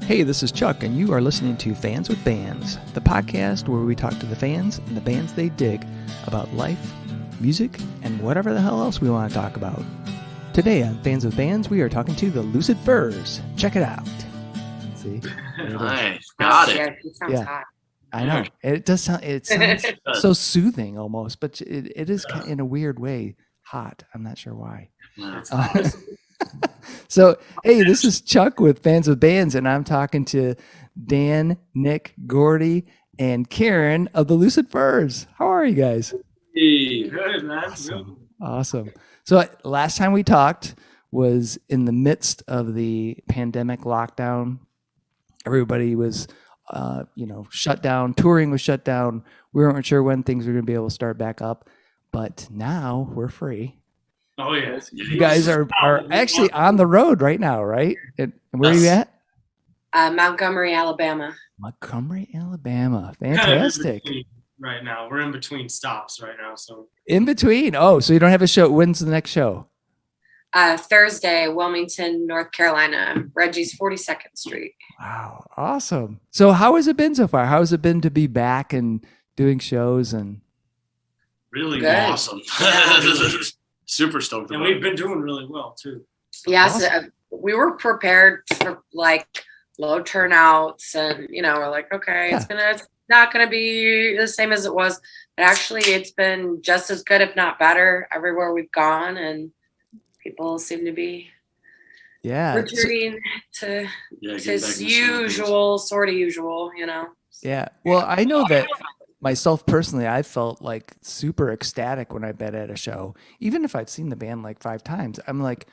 Hey, this is Chuck, and you are listening to Fans with Bands, the podcast where we talk to the fans and the bands they dig about life, music, and whatever the hell else we want to talk about. Today on Fans with Bands, we are talking to the Lucid Furs. Check it out. See? Nice. Got it. It sounds hot. I know. It does sound, it sounds so soothing almost, but it is kind of, in a weird way, hot. I'm not sure why. So, hey, this is Chuck with Fans with Bands, and I'm talking to Dan, Nick, Gordie, and Karen of the Lucid Furs. How are you guys? Hey, good, man. Awesome. So last time we talked was in the midst of the pandemic lockdown. Everybody was, shut down. Touring was shut down. We weren't sure when things were going to be able to start back up, but now we're free. Oh, yeah. You guys are actually on the road right now, right? And where are you at? Montgomery, Alabama. Montgomery, Alabama. Fantastic. Right now, we're in between stops right now. So in between. Oh, so you don't have a show. When's the next show? Thursday, Wilmington, North Carolina, Reggie's 42nd Street. Wow, awesome. So how has it been so far? How has it been to be back and doing shows and? Really good. Awesome. Super stoked. And we've been doing really well too. Yes, Awesome. We were prepared for like low turnouts, and we're like, okay, it's not gonna be the same as it was. But actually, it's been just as good, if not better, everywhere we've gone, and people seem to be returning to usual, sort of usual, Yeah. Well, I know that myself personally, I felt like super ecstatic when I've been at a show, even if I've seen the band like 5 times. I'm like,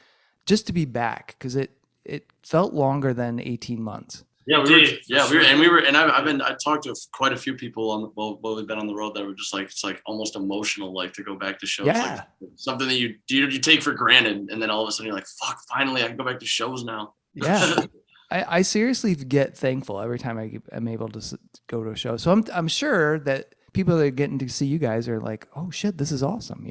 just to be back, because it felt longer than 18 months. Yeah, I've talked to quite a few people while we've been on the road that were just like, it's like almost emotional, like to go back to shows. Yeah. Like something that you take for granted, and then all of a sudden you're like, fuck, finally I can go back to shows now. Yeah. I seriously get thankful every time I'm able to go to a show. So I'm sure that people that are getting to see you guys are like, oh shit, this is awesome.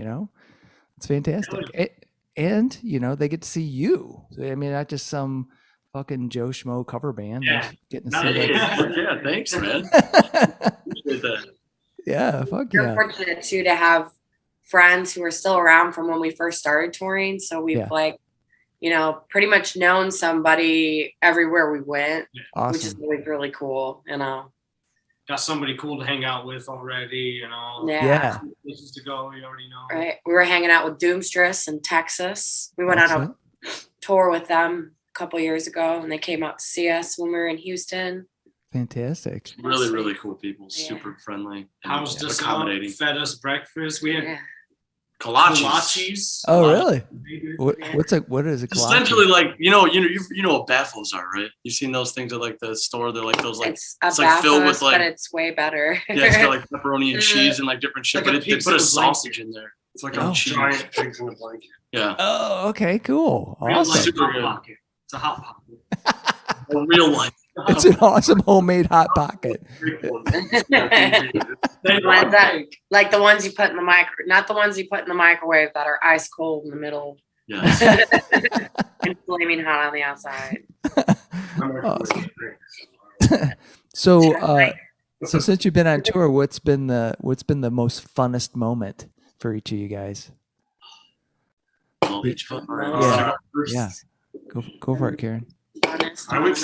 It's fantastic. And they get to see you. I mean, not just some fucking Joe Schmo cover band. Yeah. Getting to see Yeah, thanks, man. Appreciate that. Yeah, fuck We're yeah. fortunate too to have friends who are still around from when we first started touring. So we've pretty much known somebody everywhere we went, Awesome. which is really cool, Got somebody cool to hang out with already, Yeah. Places to go, you already know. Right. We were hanging out with Doomstress in Texas. We went on a tour with them a couple years ago, and they came out to see us when we were in Houston. Fantastic. Really, really cool people. Super friendly. Housed us up, accommodating. fed us breakfast. We had Kolaches. Oh, really? What is a kolache? Essentially, like you know what baffles are, right? You've seen those things at like the store. They're like those like it's like filled with like, but it's way better. Yeah, it's got like pepperoni and cheese and like different shit, Like but they put a sausage in there. It's like a giant pigs in a blanket. Yeah. Oh, okay, cool. Real Awesome. Super hot good. pocket. It's a hot pocket. A real life. It's an awesome homemade hot pocket. Like the ones you put in the not the ones you put in the microwave that are ice cold in the middle. Yeah. And flaming hot on the outside. Awesome. So since you've been on tour, what's been the most funnest moment for each of you guys? Yeah. Go for it, Karen. Honest. I would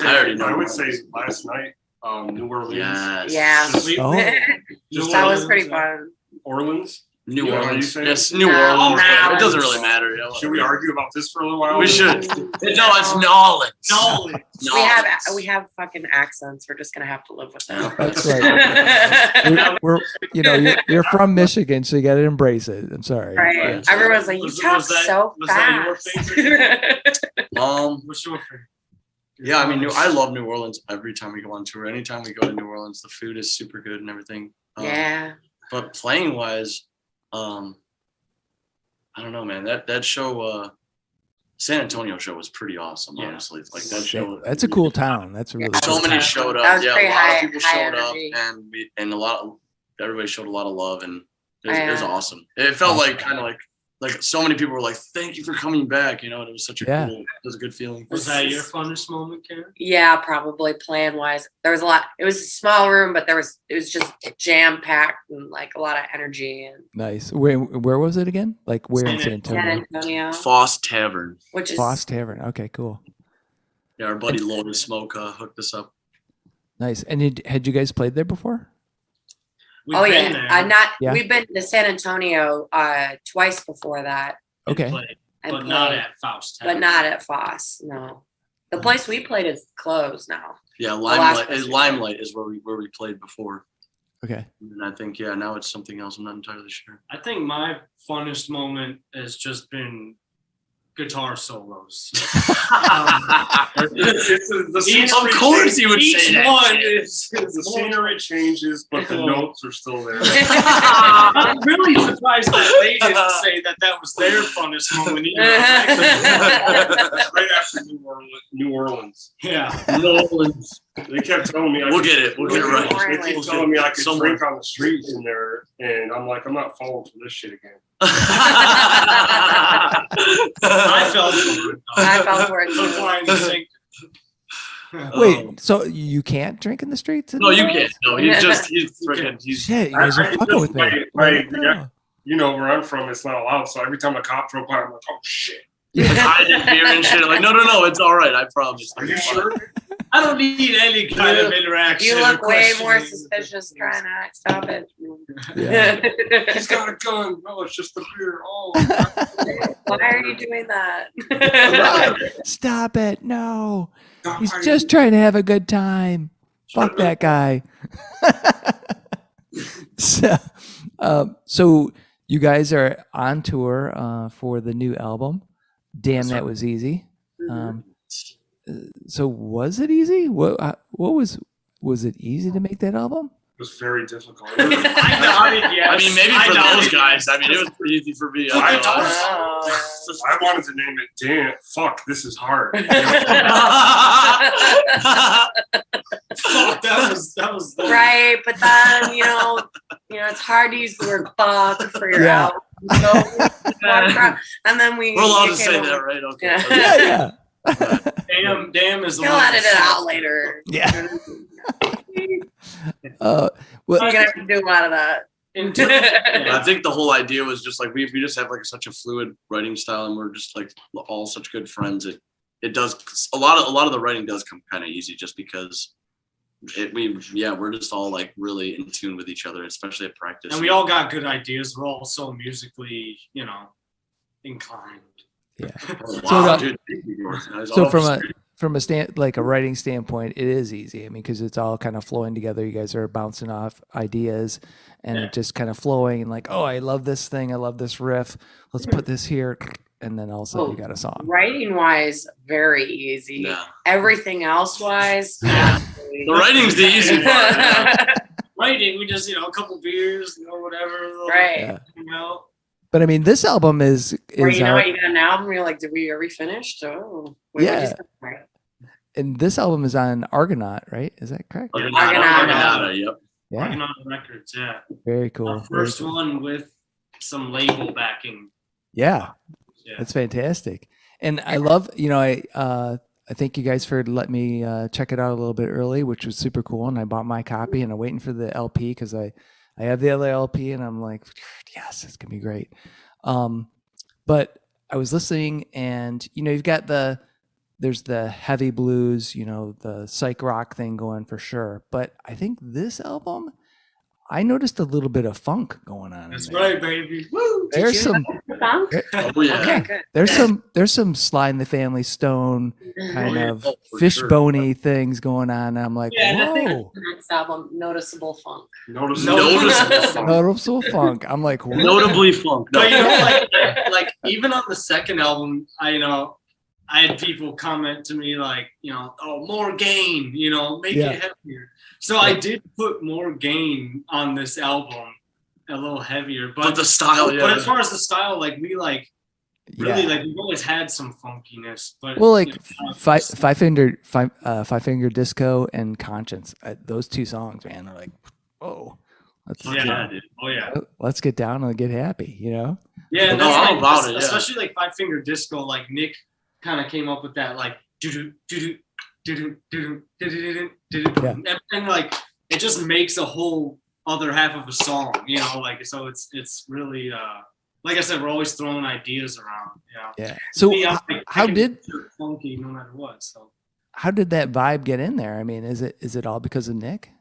say last night, New Orleans. Yes. Yeah. Oh. That was pretty fun. Orleans. New Orleans. Saying? Yes, New No, Orleans. no. It doesn't really matter. Should we argue about this for a little while? We should. No, it's knowledge. Knowledge. We have fucking accents. We're just gonna have to live with them. That's right. You're from Michigan, so you got to embrace it. I'm sorry. Right. Yeah. Everyone's like, you talk so fast. What's your favorite? Yeah, I mean, I love New Orleans every time we go on tour. Anytime we go to New Orleans, the food is super good and everything. Yeah. But playing wise, I don't know, man. That show, San Antonio show was pretty awesome, honestly. Like that show. That's a cool town. That's a really So cool many town. showed That up. was Yeah, pretty a lot of high- people high showed up, energy. and everybody showed a lot of love, and it was awesome. It felt Awesome. like kind of like like so many people were like, "Thank you for coming back," and it was such a cool, it was a good feeling. Was that your funnest moment, Karen? Yeah, probably playing wise. There was a lot. It was a small room, but it was just jam packed and like a lot of energy. And Nice. Where was it again? Like where in San Antonio? San Antonio, Foss Tavern. which is Foss Tavern. Okay, cool. Yeah, our buddy Lotus Smoke hooked us up. Nice. And had you guys played there before? Oh yeah, Yeah. we've been to San Antonio twice before that. Okay. And But not played, at Faust. but not at Foss. No, the place we played is closed now. Yeah, last Limelight is where we played before. Okay. And I think now it's something else. I'm not entirely sure. I think my funnest moment has just been guitar solos. The Of course you would each say that. one shit. is the scenery changes, but the notes are still there. I'm really surprised that they didn't say that was their funnest moment either. Right after New Orleans. Yeah. New Orleans. They kept telling me We'll get it right. They kept telling me I could Somewhere. drink on the street in there, and I'm like, I'm not falling for this shit again. I fell for it. I fell for it So too. flying to sink. Wait, so you can't drink in the streets? No, you can't. No, he's freaking. Shit, you guys are fucking with me. You know where I'm from, it's not allowed. So every time a cop drove by, I'm like, oh shit. Hiding beer and shit. Like, no, it's all right. I promise. Are you sure? I don't need any kind of interaction. You look or way more questioning. suspicious trying to stop it. Yeah. He's got a gun. No, it's just the beer. Oh. Why are you doing that? Right. Stop it. No. He's just trying to have a good time. Fuck that guy. So you guys are on tour for the new album. Damn, that was easy. So was it easy? What was it easy to make that album? It was very difficult. I nodded yes. I mean, maybe for those guys. I mean, it was pretty easy for me. I wanted to name it Dan. Fuck, this is hard. Fuck, that was Right, but then it's hard to use the word fuck for your Yeah. album. So, and then We're allowed to say that, right? Okay. Yeah. Yeah. Damn is the He'll one. edit it out later. Yeah. You're gonna have to do a lot of that. I think the whole idea was just like we just have like such a fluid writing style, and we're just like all such good friends. It does a lot of the writing does come kind of easy just because we're just all like really in tune with each other, especially at practice. And we all got good ideas. We're all so musically, inclined. Yeah. Wow, So, dude. So from a writing standpoint, it is easy. I mean, because it's all kind of flowing together. You guys are bouncing off ideas, and it just kind of flowing. And like, oh, I love this thing. I love this riff. Let's put this here, and then all of a sudden you got a song. Writing wise, very easy. Yeah. Everything else wise, The writing's the easy part. Yeah. Writing, we just a couple beers, whatever. right. Yeah. But I mean, this album is Or you out, got an album. You're like, are we finished? Oh, Yeah. and this album is on Argonaut, right? Is that correct? Argonauta, yep. Yeah, Argonauta Records, yeah. very cool. Our first one with some label backing. Yeah, Yeah. that's fantastic. And I love, I thank you guys for letting me check it out a little bit early, which was super cool. And I bought my copy, and I'm waiting for the LP because I have the other LP, and I'm like, yes, it's gonna be great. But I was listening, and you've got there's the heavy blues, the psych rock thing going for sure. But I think this album, I noticed a little bit of funk going on. That's in there. right, baby. Woo! There's some. Funk? Oh yeah. Okay, good. There's some Sly and the Family Stone kind yeah. of Oh, for fishbony things going on. And I'm like, Yeah, and I think whoa, The next album, Noticeable Funk. Noticeable. noticeable funk. I'm like, whoa. Notably funk. No. But like even on the second album, I had people comment to me like, oh, more gain, make Yeah. it heavier. So I did put more gain on this album, a little heavier. But the style, yeah. But as far as the style, like we really Yeah. we've always had some funkiness. But Well, like five five finger disco and conscience. Those two songs, man, are like, whoa. Let's Yeah, dude. Oh yeah. let's get down and get happy, you know? Yeah, and No, that's I'm like, about it, yeah. especially like Five Finger Disco. Like Nick kind of came up with that, like and like it just makes a whole other half of a song, you know. Like so, it's really like I said, we're always throwing ideas around. Yeah. So Me, I'm like, how I can did be funky no matter what? So how did that vibe get in there? I mean, is it all because of Nick?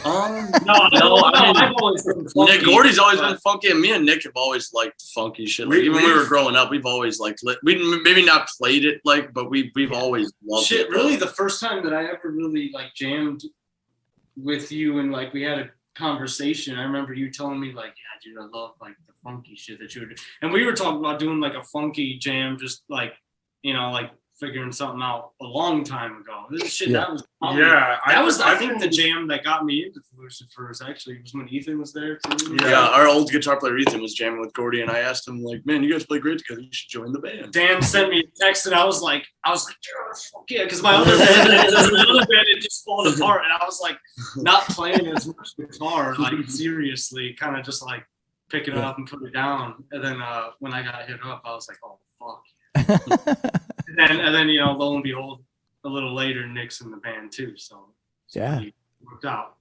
no, I've always been funky, Nick Gordie's always but- been funky, and me and Nick have always liked funky shit. Like, even when we were growing up, we've always liked we maybe not played it like, but we've always loved shit. it. Really, the first time that I ever really like jammed with you and like we had a conversation, I remember you telling me like, yeah, dude, I love like the funky shit that you were doing, and we were talking about doing like a funky jam, just like, you know, like figuring something out a long time ago. This shit that was probably, I think the jam that got me into Lucid Furs actually was when Ethan was there too. Yeah, our old guitar player Ethan was jamming with Gordie, and I asked him like, "Man, you guys play great together. You should join the band." Dan sent me a text, and I was like, yeah, fuck yeah, because my other band, had just fallen apart, and I was like, not playing as much guitar, like seriously, kind of just like pick it up and put it down. And then when I got hit up, I was like, oh fuck. and then you know, lo and behold, a little later, Nick's in the band too. So Yeah. it worked out.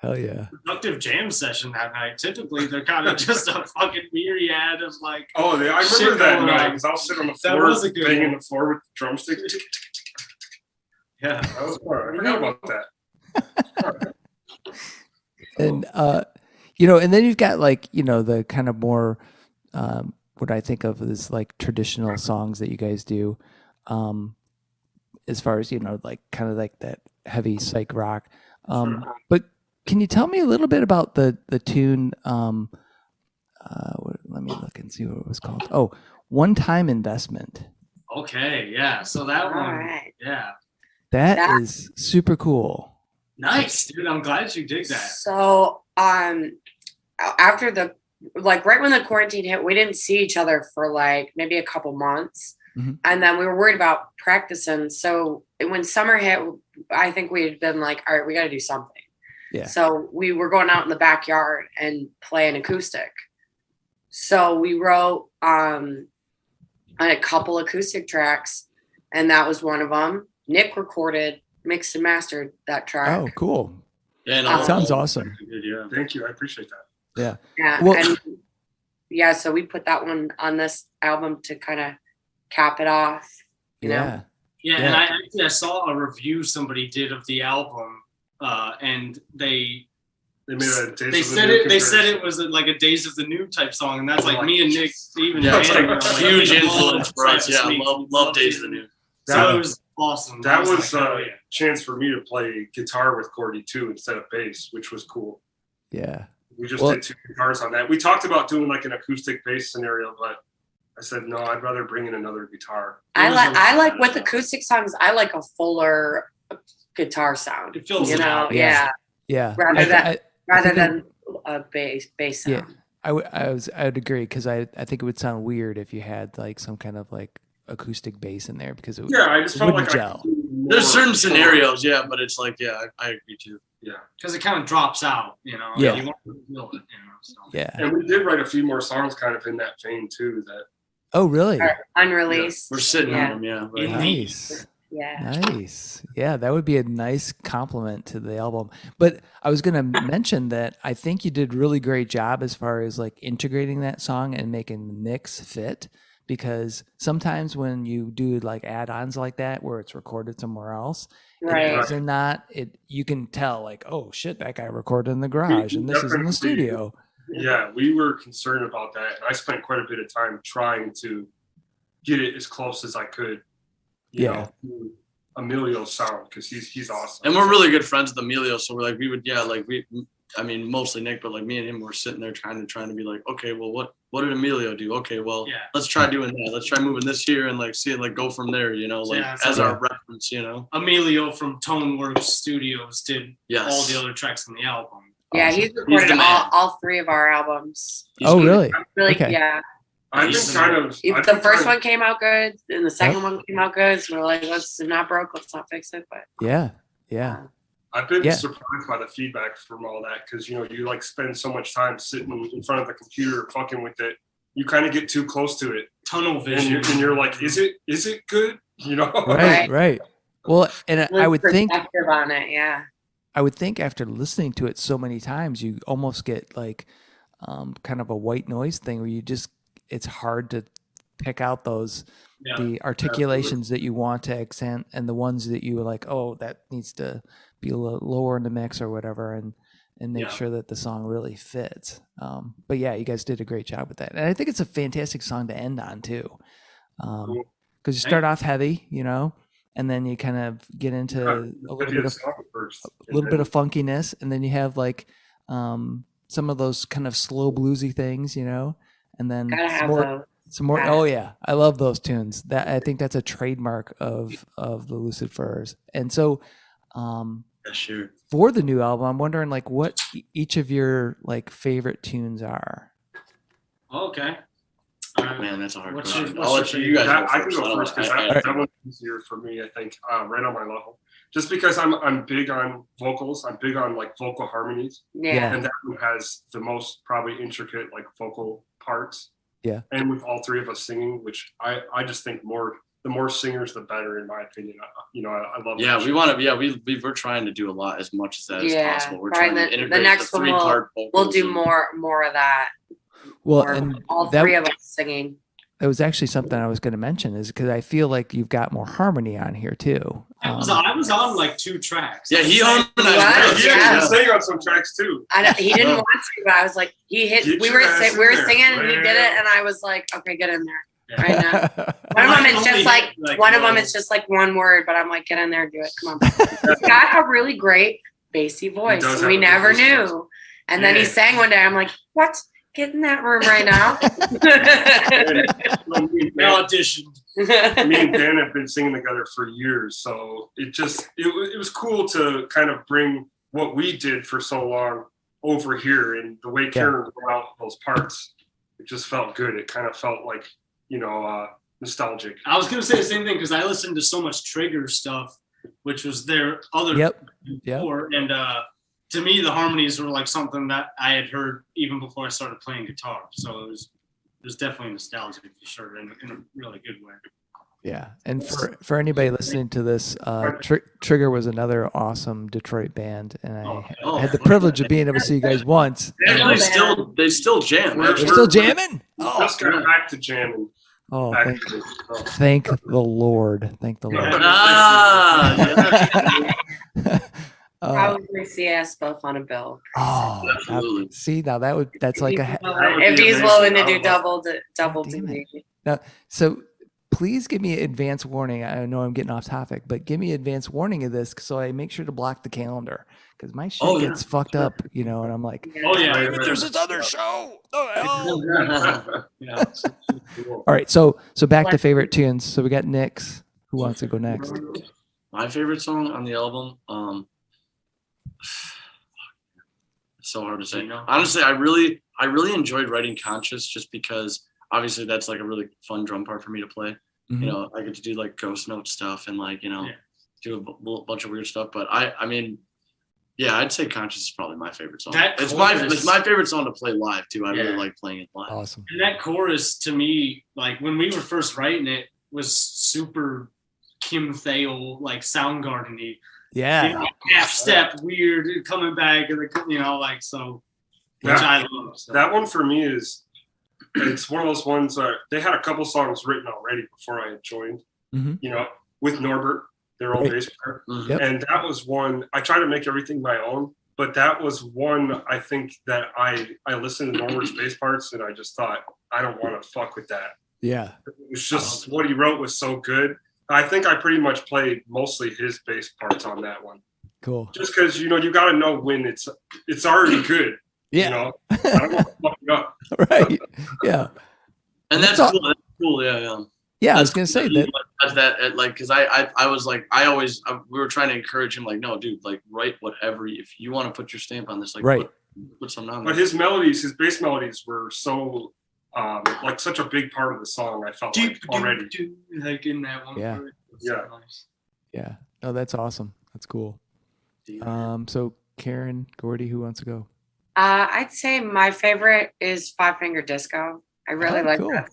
Hell yeah. Productive jam session that night. Typically, they're kind of just a fucking myriad of like. Oh, I remember Shit that going night on. because I'll sit on the That floor, was a good banging one. the floor with the drumstick. Yeah. That was fun. I forgot about that. And you know, and then you've got like, you know, the kind of more what I think of as like traditional songs that you guys do, as far as, you know, like kind of like that heavy psych rock. But can you tell me a little bit about the tune? Let me look and see what it was called. Oh, One Time Investment. Okay. Yeah. So that one. Alright. Yeah. That is super cool. Nice, dude. I'm glad you dig that. So after the right when the quarantine hit, we didn't see each other for like maybe a couple months. Mhm. And then we were worried about practicing. So when summer hit, I think we had been like, all right, we got to do something. Yeah. So we were going out in the backyard and playing acoustic. So we wrote on a couple acoustic tracks, and that was one of them. Nick recorded, mixed and mastered that track. Oh, cool. Yeah, That sounds awesome. Good, yeah. Thank you. I appreciate that. Yeah. Yeah. Well- And yeah, so we put that one on this album to kind of cap it off. You know? Yeah. Yeah, Yeah. and I saw a review somebody did of the album, and they They made a Days they of the said New it they said comparison. it was like a Days of the New type song, and that's like me and Nick, even Yeah, it's Dan, like were a huge we all influence for us. Travis Yeah, Smeek. love Days of the New. So it was awesome. That I was like, hell a yeah. chance for me to play guitar with Gordie too instead of bass, which was cool. Yeah. We just Well- did two guitars on that. We talked about doing like an acoustic bass scenario, but I said no. I'd rather bring in another guitar. I like with Yeah. acoustic songs, I like a fuller guitar sound. It fills You it know, out. yeah. Yeah. Rather than- I Rather think than a bass Yeah. sound. I would agree, because I think it would sound weird if you had like some kind of like acoustic bass in there, because it would, Yeah, I just it felt wouldn't like I gel. could do more There's certain solo. scenarios, yeah, but it's like, yeah, I agree too. Yeah, Because it kind of drops out, you know. Yeah. You want to feel it, you know. So. Yeah. and we did write a few more songs kind of in that vein too. That Oh, really? Unreleased. We're sitting Yeah. on them, yeah. But, Yeah. Nice. Yeah. Nice. Yeah, that would be a nice compliment to the album. But I was going to mention that I think you did really great job as far as like integrating that song and making the mix fit, because sometimes when you do like add-ons like that where it's recorded somewhere else, Right. it is not it you can tell like, oh shit, that guy recorded in the garage and this is in the Definitely. studio. yeah, we were concerned about that, and I spent quite a bit of time trying to get it as close as I could. You Yeah. know, to Emilio's sound because he's awesome. and we're really good friends with Emilio, so we're like, I mean, mostly Nick, but like me and him were sitting there trying to be like, okay, well, what did Emilio do? Okay, well, Yeah. let's try doing that. Let's try moving this here and like see it, like go from there, you know, like Yeah, as so- our reference, you know. Emilio from Toneworks Studios did Yes. all the other tracks on the album. Yeah, Awesome. he's recorded the man. all three of our albums. He's Oh, good. really? Really, Okay. yeah. I've been He's- kind of. If I've the been first trying- one came out good, and the second one came out good, so we're like, let's not broke, let's not fix it. But Yeah. Yeah. I've been Yeah. surprised by the feedback from all that because you like spend so much time sitting in front of the computer fucking with it. You kind of get too close to it, Tunnel vision. and you're like, is it good? Right. Well, and I would think Perspective on it, yeah. I would think after listening to it so many times, you almost get like kind of a white noise thing where it's hard to pick out the articulations that you want to accent and the ones that you were like, oh, that needs to be a little lower in the mix or whatever, and make sure that the song really fits. But yeah, you guys did a great job with that. And I think it's a fantastic song to end on too. Because you start off heavy, and then you kind of get into a little bit of funkiness, and then you have like some of those kind of slow bluesy things, and then some more. Oh yeah, I love those tunes. I think that's a trademark of the Lucid Furs. And so, sure. For the new album, I'm wondering like what each of your like favorite tunes are. Okay. Man, that's a hard What's question. your- I'll let you guys go I can first. go first because that one's easier for me. I think right on my level, just because I'm big on vocals. I'm big on like vocal harmonies, Yeah. and that one has the most probably intricate like vocal parts. Yeah. And with all three of us singing, which I just think the more singers, the better, in my opinion. I love. Yeah, that we want to. Yeah, we're trying to do a lot as much as that as Yeah, possible. We're probably trying to the integrate next the one three-part We'll vocals do and- more of that. Well, More, and all that, three of us singing. that was actually something I was going to mention, is because I feel like you've got more harmony on here too. I was on like 2 tracks. Yeah, he harmonized. What? He Yeah. actually sang on some tracks too. He didn't want to, but I was like, he hit. Get We your were ass in there. singing, and he Yeah. did it, and I was like, okay, get in there. Yeah. Right now. One of them is just like it's just like one word, but I'm like, get in there, do it. Come on. He's got a really great bassy voice. does have We a good never bass knew. voice. And then he Yeah. sang one day. I'm like, what? Get in that room right now. They auditioned. Me and Dan have been singing together for years, so it was cool to kind of bring what we did for so long over here, and the way Karen wrote out those parts, it just felt good. It kind of felt like nostalgic. I was gonna say the same thing because I listened to so much Trigger stuff, which was their other before, and to me the harmonies were like something that I had heard even before I started playing guitar. So it was definitely nostalgic for sure, in a really good way. Yeah, and for anybody listening to this, Trigger was another awesome Detroit band, and I had the privilege of being able to see you guys once. They still jam. They're still jamming. Just got back to jamming. Oh, Actually, thank the Lord. Thank the Lord. Yeah. Probably see us both on a bill. Oh, Absolutely. see now that's like a If he's amazing. willing to I do would double damn duty. now. So please give me advance warning. I know I'm getting off topic, but give me advance warning of this so I make sure to block the calendar because my shit gets fucked up, and I'm like, Oh yeah, damn it, there's this other show. Oh, hell. yeah. All right, so back to favorite tunes. So we got Nick's. Who wants to go next? My favorite song on the album. It's so hard to say. Honestly, I really enjoyed writing Conscious just because obviously that's like a really fun drum part for me to play. Mhm. I get to do like ghost note stuff and like do a bunch of weird stuff. But I mean, yeah, I'd say Conscious is probably my favorite song. It's my favorite song to play live too. I really like playing it live. Awesome. And that chorus to me, like when we were first writing it, was super Kim Thale, like Soundgarden-y. Yeah. Half step, weird, coming back, and like so, which I love. So. that one for me it's one of those ones they had a couple songs written already before I had joined. Mhm. With Norbert, their old Right. bass player. Yep. And that was one, I try to make everything my own, but that was one I think that I listened to Norbert's bass parts and I just thought, I don't want to fuck with that. Yeah. It was just what he wrote was so good. I think I pretty much played mostly his bass parts on that one. Cool. Just because, you got to know when it's already good. Yeah. I don't want to fuck it up. Right. Yeah. And that's cool. That's cool. Yeah. Yeah. I was gonna say that. That's that. Like, because I was like, we were trying to encourage him. Like, no, dude, like write whatever. If you want to put your stamp on this, like, Right. put something on But there. his bass melodies were so like such a big part of the song. I felt like already. Like in that one. Yeah. part. It's Yeah. so nice. Yeah. No, that's awesome. That's cool. So Karen, Gordie, who wants to go? I'd say my favorite is Five Finger Disco. I really like cool. that,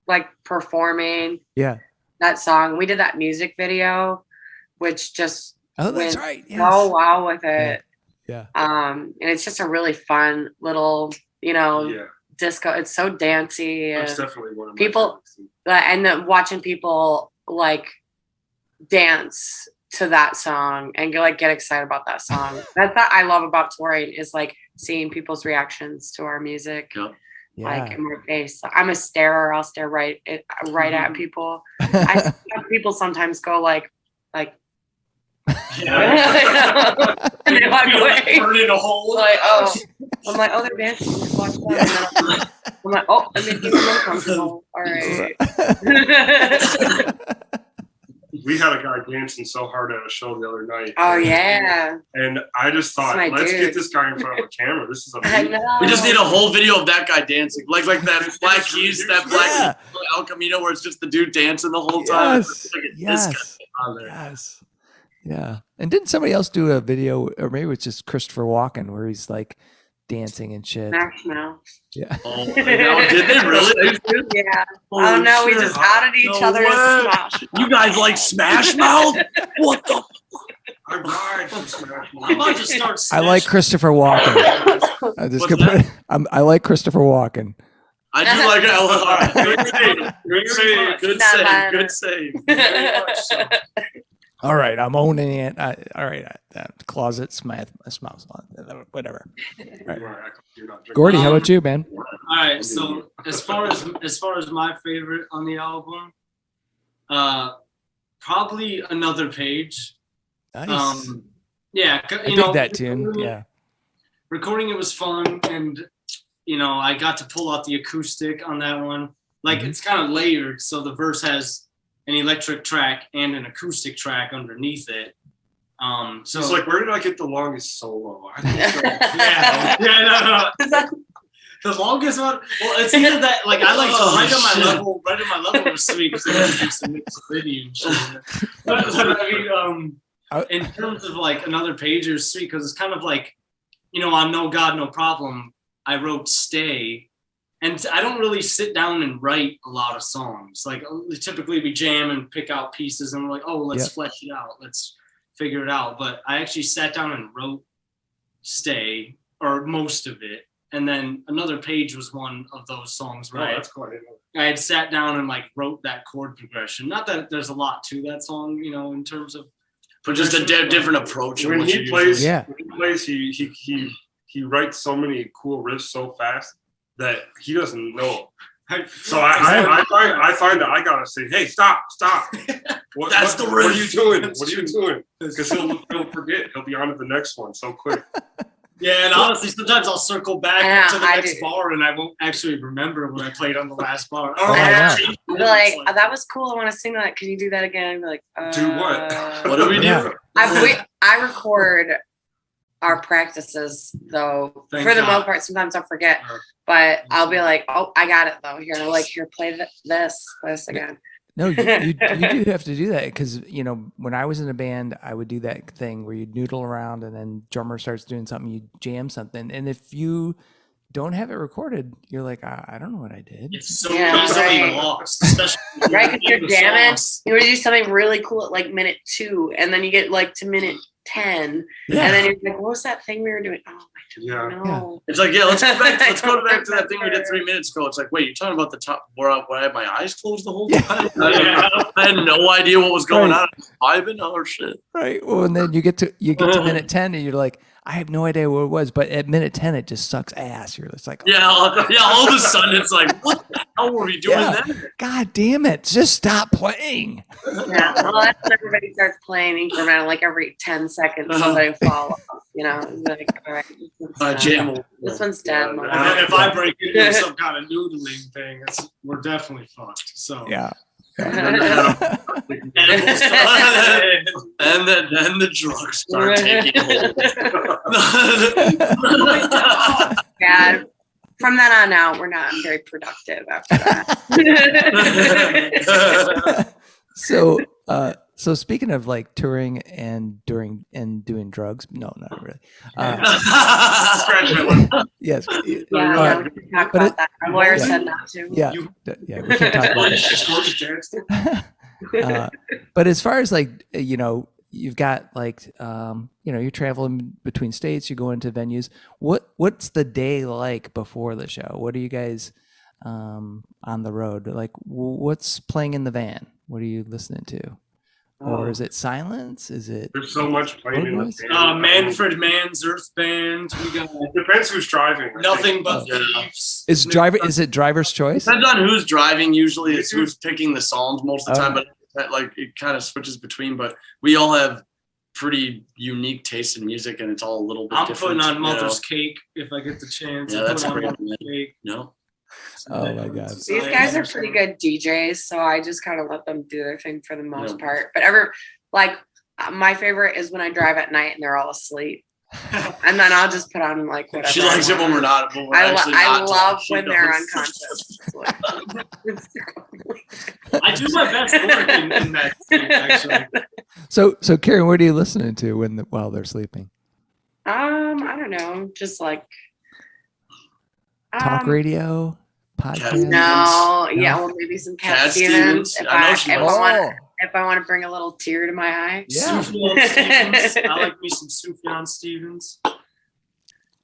like performing Yeah. that song. We did that music video, which just Oh, that's went right. Yes. so wow with it. Yeah. And it's just a really fun little, disco. It's so dancey. That's And definitely one of my people, favorites. and then watching people like dance to that song and get excited about that song. That's what I love about touring is like seeing people's reactions to our music. Yep. Like in my face. I'm a starer. I'll stare right at people. I have people sometimes go like Yeah. and they walk away. Burn in a hole. Like, oh, I'm like, oh, they're dancing. Just watch that. And then I'm like, oh, I'm making them uncomfortable. All right. We had a guy dancing so hard at a show the other night. Oh yeah. And I just thought, That's my let's dude. get this guy in front of a camera. This is I amazing. know. We just need a whole video of that guy dancing, like that Black Keys, that Yeah. Black El Camino, where it's just the dude dancing the whole time. Yes. It's like, Yes. this guy on there. Yes. Yeah. And didn't somebody else do a video, or maybe it's just Christopher Walken, where he's like dancing and shit? Smash Mouth. Yeah. Oh, no, did they really? Yeah. Holy Oh no, we shit. just outed each No other way. as Smash. You guys like Smash Mouth? What the? I ride for Smash Mouth. I'm about to start. I like Christopher Walken. I just What's gonna put, I like Christopher Walken. I do like it. All right. Good save. Good save. Good Not save. bad. Good save. Very much so. All right, I'm owning it. All right, closet smash, whatever. Gordie, how about you, man? All right. So as far as my favorite on the album, probably Another Page. Nice. Yeah, I dig that tune. Yeah. Recording it was fun, and I got to pull out the acoustic on that one. Like it's kind of layered, so the verse has an electric track and an acoustic track underneath it. So It's like, where did I get the longest solo? I think so. no. The longest one. Well, it's either that. Like I like right on my level. Right on my level was sweet because it was some mixed video and shit. But I mean, in terms of like Another Page is sweet because it's kind of like, on No God, No Problem, I wrote Stay. And I don't really sit down and write a lot of songs. Like typically we jam and pick out pieces and we're like, oh, let's flesh it out. Let's figure it out. But I actually sat down and wrote Stay, or most of it. And then Another Page was one of those songs where That's quite it. I had sat down and like wrote that chord progression. Not that there's a lot to that song, in terms of, But just a different approach. of When what he you plays, usually- he writes so many cool riffs so fast that he doesn't know. So I find that I gotta say, hey, stop. That's the What are you riff. doing? What are you doing? Because he'll forget. He'll be on to the next one so quick. yeah. And honestly, sometimes I'll circle back Yeah, to the I next do. bar and I won't actually remember when I played on the last bar. Oh, yeah. I'll be like, oh, that was cool. I want to sing that. Can you do that again? I'd be like, Do what? What do we do? Yeah. I record our practices though. Thank for the God. most part, sometimes I'll forget, but I'll be like, oh, I got it though. Here, play this again. No, you do have to do that because when I was in a band, I would do that thing where you noodle around and then drummer starts doing something, you jam something, and if you don't have it recorded, you're like, I don't know what I did. It's so Yeah, easily right. lost, especially when Right, because you're the jamming. songs. You want to do something really cool at like minute 2, and then you get like to minute 10, Yeah. and then you're like, what was that thing we were doing? Oh, I Yeah. don't know. It's like, let's go back to that thing we did 3 minutes ago. It's like, wait, you're talking about the top where I had my eyes closed the whole time? I had no idea what was going on. I was vibing. Oh shit. Right. Well, and then you get to minute 10 and you're like, I have no idea what it was, but at minute 10 it just sucks ass. You're just like, All of a sudden it's like, what the hell were we doing Yeah. then? God damn it, just stop playing. Yeah, well, that's when everybody starts playing incremental, like every 10 seconds, somebody will fall off. It's like, all right, Jam. this one's dead. And then if I break into some kind of noodling thing, we're definitely fucked. So Yeah. And then the drugs start taking hold. Yeah. From then on out, we're not very productive after that. So So speaking of like touring and doing drugs, no, not really. Scratch my lip. Yes. Yeah, no, we can talk about that. Our lawyer said not to. Yeah. Yeah. We can talk about that. But as far as like, you've got like, you're traveling between states, you go into venues. What's the day like before the show? What are you guys on the road? Like, what's playing in the van? What are you listening to? Or is it silence? Is it? There's so much playing in the van. Manfred Mann's Earth Band. We got It depends who's driving. Nothing But Thieves. Is it driver's choice? Depends on who's driving. Usually, it's who's picking the songs most of the time. But like it kind of switches between. But we all have pretty unique taste in music, and it's all a little bit different. I'm putting on Mother's Cake if I get the chance. Yeah, that's great. Cake. No. Oh my God. These guys are pretty good DJs, so I just kind of let them do their thing for the most part. But my favorite is when I drive at night and they're all asleep. And then I'll just put on like whatever. She likes it when we're not. When we're I love when they're unconscious. I do my best work in that state, actually. So Karen, what are you listening to while they're sleeping? I don't know, just like talk radio, podcast. No, yeah, well, maybe some Cat Stevens. If I want to bring a little tear to my eye. Yeah. Stevens. I like me some Sufjan Stevens.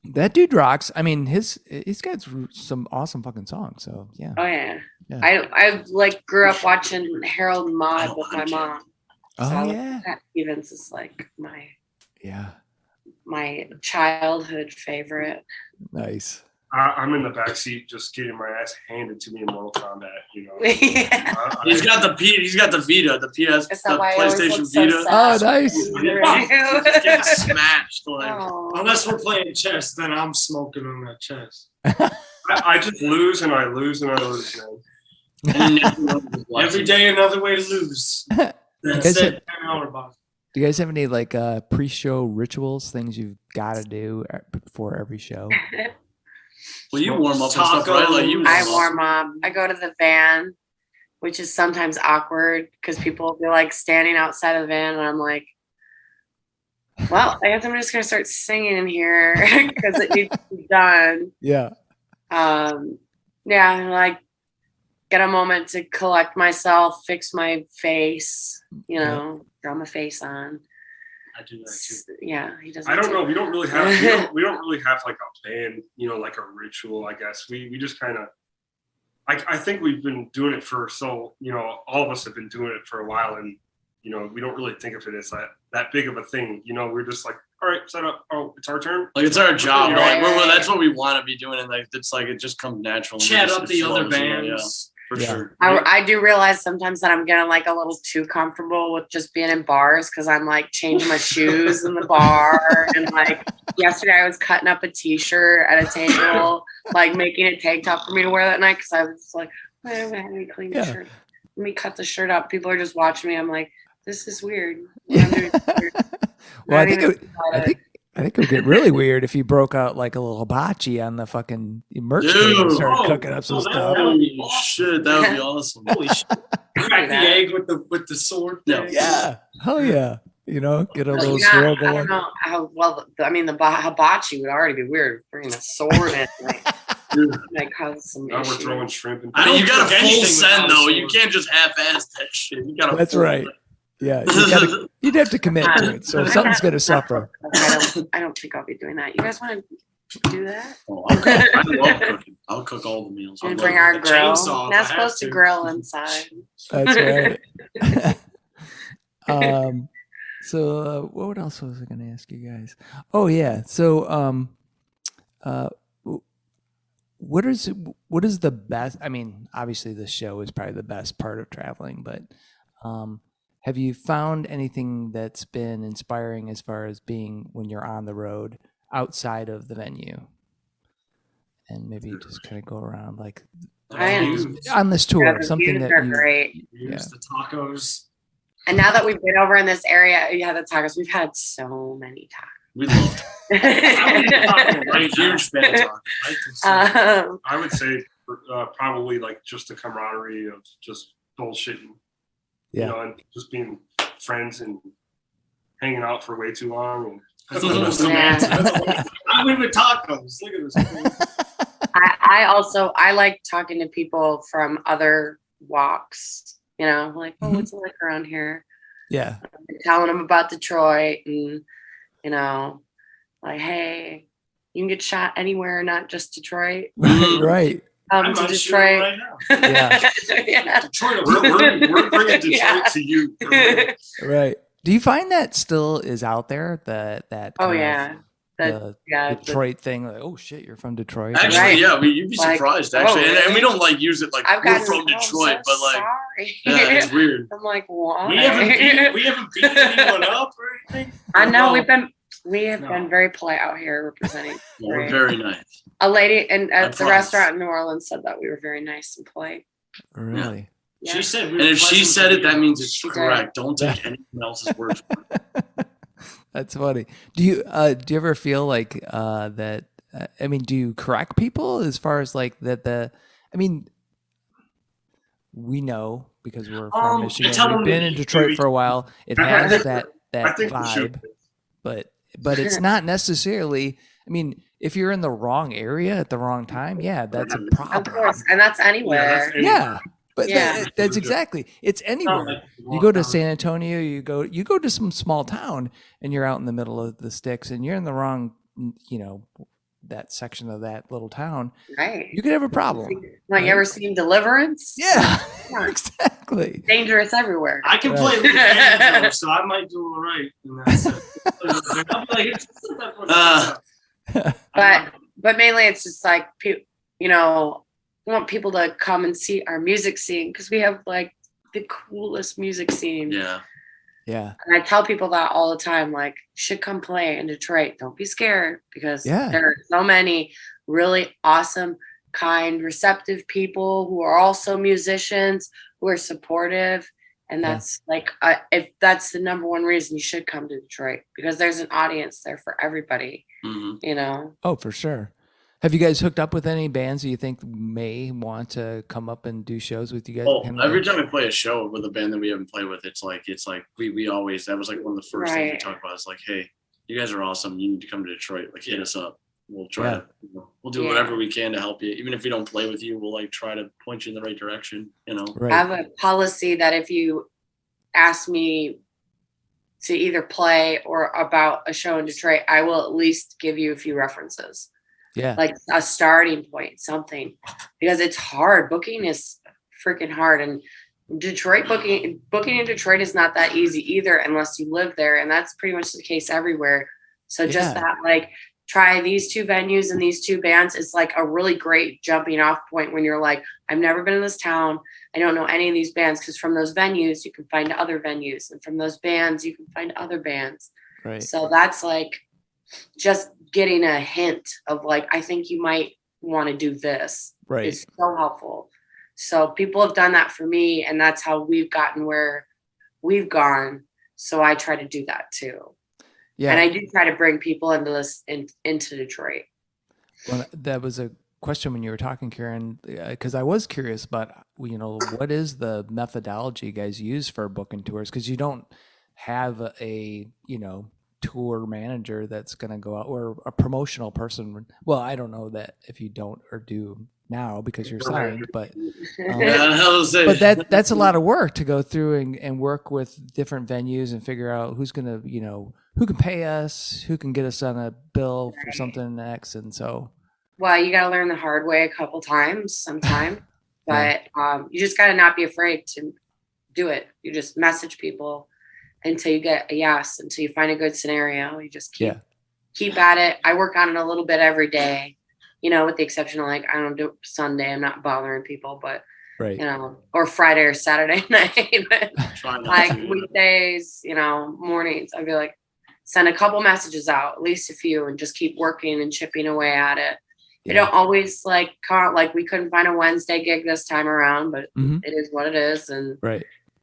That dude rocks. I mean, he's got some awesome fucking songs. So yeah. Oh yeah. I like grew up watching Harold and Maude with my mom. Oh so yeah. Cat Stevens is like my childhood favorite. Nice. I'm in the backseat just getting my ass handed to me in Mortal Kombat. Yeah. He's got the Vita, the PS, the PlayStation Vita. Oh, nice. Just getting smashed. Unless we're playing chess, then I'm smoking on that chess. I just lose and I lose and I lose, man. Every day another way to lose. That's it. 10-hour box. Do you guys have any like pre-show rituals, things you've got to do before every show? Well, you warm up and stuff, right? I warm up. I go to the van, which is sometimes awkward because people will be like standing outside of the van, and I'm like, well, I guess I'm just gonna start singing in here because it needs to be done. Yeah. And like get a moment to collect myself, fix my face, draw my face on. I do that too. Yeah, he does. I don't know. We don't really have we don't really have like a band, like a ritual. I guess we just kind of. I think we've been doing it for all of us have been doing it for a while, and we don't really think of it as that big of a thing. We're just like, all right, set up. Oh, it's our turn. Like it's our job, right? That's what we want to be doing, and like it's like it just comes natural. Chat up the other bands. For sure. I do realize sometimes that I'm getting like a little too comfortable with just being in bars because I'm like changing my shoes in the bar. And like yesterday I was cutting up a t-shirt at a table, like making it tank top for me to wear that night because I was like, wait, let me clean the shirt. Let me cut the shirt up. People are just watching me. I'm like, this is weird. Well, I think it would get really weird if you broke out like a little hibachi on the fucking merch table and started cooking up some stuff. Holy shit, that would be awesome. Holy shit. Crack the egg with the sword. Yeah. Hell yeah. Get a little swirl going. I don't know how well. The hibachi would already be weird. Bringing a sword in, like cause some. Now we're throwing shrimp. I mean, you got a full send though. You can't just half-ass that shit. You got. That's right. Yeah, you'd have to commit to it. So something's going to suffer. I don't think I'll be doing that. You guys want to do that? I love cooking. I'll cook all the meals. And bring our grill. Not supposed to grill inside. That's right. So what else was I going to ask you guys? Oh yeah. So what is the best? I mean, obviously the show is probably the best part of traveling, but have you found anything that's been inspiring as far as being when you're on the road outside of the venue? And maybe just kind of go around like on this tour, something that are great. The tacos. And now that we've been over in this area, the tacos. We've had so many tacos. We loved it. I'm a huge fan of tacos. I would say probably like just the camaraderie of just bullshitting. And just being friends and hanging out for way too long. And That's a little I'm even tacos. Look at this. I like talking to people from other walks, you know, like, oh, what's it like around here? Yeah. And telling them about Detroit and, you know, like, hey, you can get shot anywhere, not just Detroit. Right. To Detroit. Right now. Yeah. Yeah. Detroit, we're bringing Detroit to you. Right. Do you find that still is out there? That Oh kind yeah. of The, the Detroit thing, like, oh shit, you're from Detroit. Actually, Right. yeah, you'd be Like, surprised oh, actually, really? and we don't like use it like I've we're gotten, from Detroit, I'm so but like, sorry. yeah, it's weird. I'm like, why? We haven't beat anyone up or anything. I know Well, we have been very polite out here representing. We're Right. very nice. A lady at I the promise. restaurant in New Orleans said that we were very nice and polite. Really? Yeah. She said, And if she said it, that means it's She did. correct. Don't take anyone else's word for it. That's funny. Do you ever feel like that? I mean, do you correct people as far as like that? I mean, we know because we're from I Michigan. tell We've them been that in Detroit for a while. It has that I think we vibe, should. but it's not necessarily. I mean, if you're in the wrong area at the wrong time, yeah, that's a Of problem. course, and that's anywhere. Yeah, but Yeah. that's exactly. It's anywhere. You go to San Antonio, you go to some small town, and you're out in the middle of the sticks, and you're in the wrong, you know, that section of that little town. Right. You could have a problem. Like, you ever seen Deliverance? Yeah, Yeah. exactly. Dangerous everywhere. I can play Little Banjo, so I might do all right. In that sense. I'll be like, But mainly it's just like, you know, we want people to come and see our music scene because we have like the coolest music scene. Yeah. Yeah, And I tell people that all the time, like, you should come play in Detroit. Don't be scared because there are so many really awesome, kind, receptive people who are also musicians who are supportive. And that's like, if that's the number one reason you should come to Detroit, because there's an audience there for everybody, you know? Oh, for sure. Have you guys hooked up with any bands that you think may want to come up and do shows with you guys? Oh, every time we play a show with a band that we haven't played with, it's like we always, that was like one of the first things we talked about. It's like, hey, you guys are awesome. You need to come to Detroit. Like, hit us up. We'll try to, we'll do whatever we can to help you. Even if we don't play with you, we'll like try to point you in the right direction, you know? Right. I have a policy that if you ask me to either play or about a show in Detroit, I will at least give you a few references. Yeah. Like a starting point, something, because it's hard. Booking is freaking hard. And Detroit booking in Detroit is not that easy either, unless you live there. And that's pretty much the case everywhere. So just that, like, try these two venues and these two bands is like a really great jumping off point when you're like, I've never been in this town. I don't know any of these bands, because from those venues, you can find other venues. And from those bands, you can find other bands. Right. So that's like just getting a hint of like, I think you might want to do this. Right. Is so helpful. So people have done that for me, and that's how we've gotten where we've gone. So I try to do that too. Yeah. And I do try to bring people into this into Detroit. Well, that was a question when you were talking, Karen, because I was curious about, you know, what is the methodology you guys use for booking tours? Because you don't have a, you know, tour manager that's going to go out, or a promotional person. Well, I don't know that if you don't or do now because you're signed, but that's a lot of work to go through and work with different venues and figure out who's going to, you know, who can pay us, who can get us on a bill for something next. And so, well, you got to learn the hard way a couple times sometime, but you just got to not be afraid to do it. You just message people until you get a yes, until you find a good scenario. You just keep at it. I work on it a little bit every day, you know, with the exception of like, I don't do it Sunday. I'm not bothering people, but you know, or Friday or Saturday night, like weekdays, you know, mornings, I'd be like, send a couple messages out, at least a few, and just keep working and chipping away at it. It don't always like count. Like, we couldn't find a Wednesday gig this time around, but it is what it is. And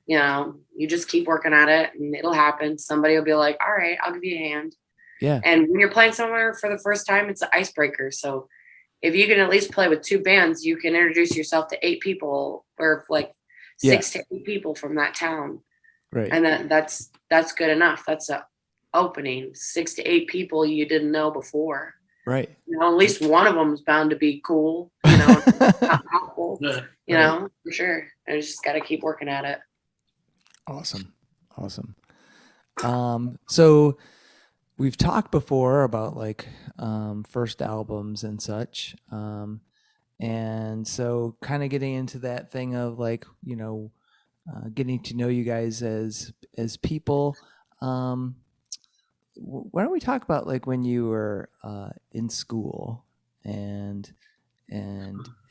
you know, you just keep working at it and it'll happen. Somebody will be like, all right, I'll give you a hand. Yeah. And when you're playing somewhere for the first time, it's an icebreaker. So if you can at least play with two bands, you can introduce yourself to 8 people, or like 6 to 8 people from that town. Right. And that's good enough. That's a opening. 6 to 8 people you didn't know before. Right. You know, at least one of them is bound to be cool. You know, helpful. Yeah. You know, for sure. I just got to keep working at it. Awesome. So we've talked before about like first albums and such. And so kind of getting into that thing of like, you know, getting to know you guys as people. Why don't we talk about like when you were in school and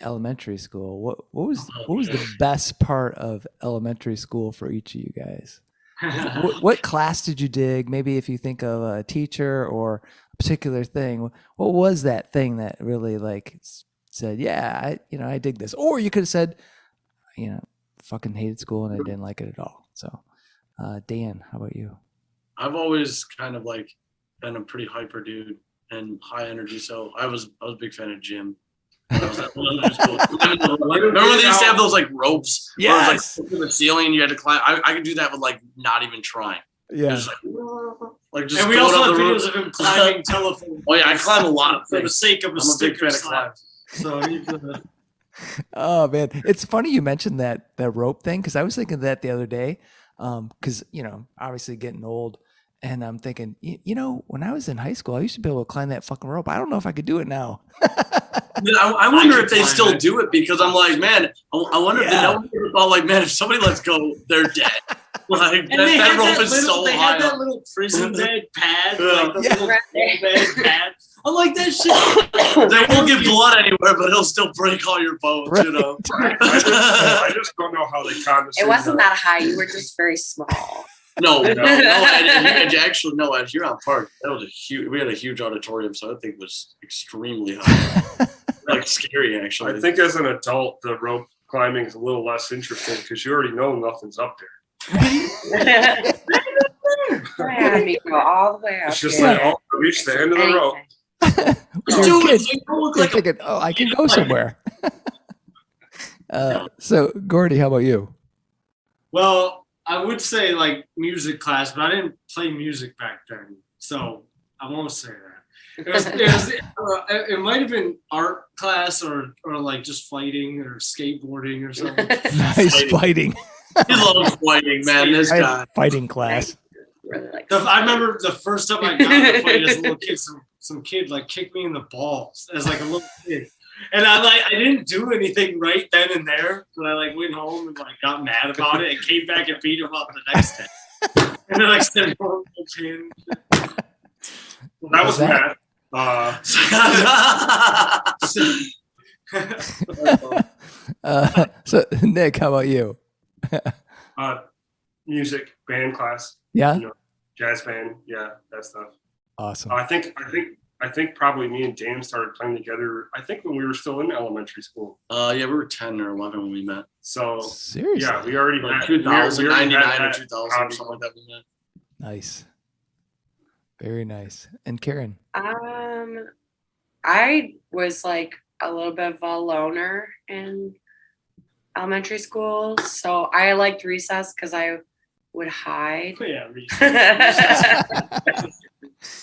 elementary school? What was the best part of elementary school for each of you guys? What class did you dig? Maybe if you think of a teacher or a particular thing, what was that thing that really like said, yeah, I dig this? Or you could have said, fucking hated school and I didn't like it at all. So, Dan, how about you? I've always kind of like been a pretty hyper dude and high energy, so I was a big fan of gym. Remember they used to have those like ropes? Yes. Where it was, like in the ceiling and you had to climb. I could do that with like not even trying. Yeah. Just just And we going also up have the videos roof. of him climbing telephone. Oh yeah, I climb a lot of for the things. sake of a I'm a big sticker fan of slap. So Oh man, it's funny you mentioned that rope thing because I was thinking that the other day. Because obviously getting old, and I'm thinking, when I was in high school, I used to be able to climb that fucking rope. I don't know if I could do it now. I wonder if they climb still it. do it because I'm like, man, I wonder if they know about like, man, if somebody lets go, they're dead. Like And they that had rope that is little, so they high had that up. little prison bed pad, Yeah. like the little bed pad. I'm like that shit. They won't get blood anywhere, but it'll still break all your bones, Right. I just don't know how they condescend. It wasn't that high. You were just very small. No, and actually, no, at Huron Park, that was we had a huge auditorium, so I think it was extremely high. Like scary, actually. I think as an adult, the rope climbing is a little less interesting because you already know nothing's up there. Yeah, me go all the way up. It's just here. like, reach the end of the rope. You're Dude, kids. you don't look You're like a thinking, I can go somewhere. So Gordie, how about you? Well, I would say like music class, but I didn't play music back then, so I won't say that. It might have been art class or like just fighting or skateboarding or something. Nice fighting. He loves fighting, man. This I guy. had fighting class. Really like I remember the first time I got in a fight as a little kid, some kid like kicked me in the balls as like a little kid. And I didn't do anything right then and there, but I like went home and like got mad about it and came back and beat him up the next day. And then like sent home the pin. That was that? Matt. So Nick, how about you? Music band class, Yeah. jazz band, yeah, that stuff. Awesome. I think probably me and Dan started playing together. I think when we were still in elementary school. Yeah, we were 10 or 11 when we met. So Seriously. yeah, we already Like met. 2000, we already 99 had or that 2000 or hobby. something like that we met. Nice. Very nice. And Karen. I was like a little bit of a loner in elementary school, so I liked recess because I would hide. Yeah,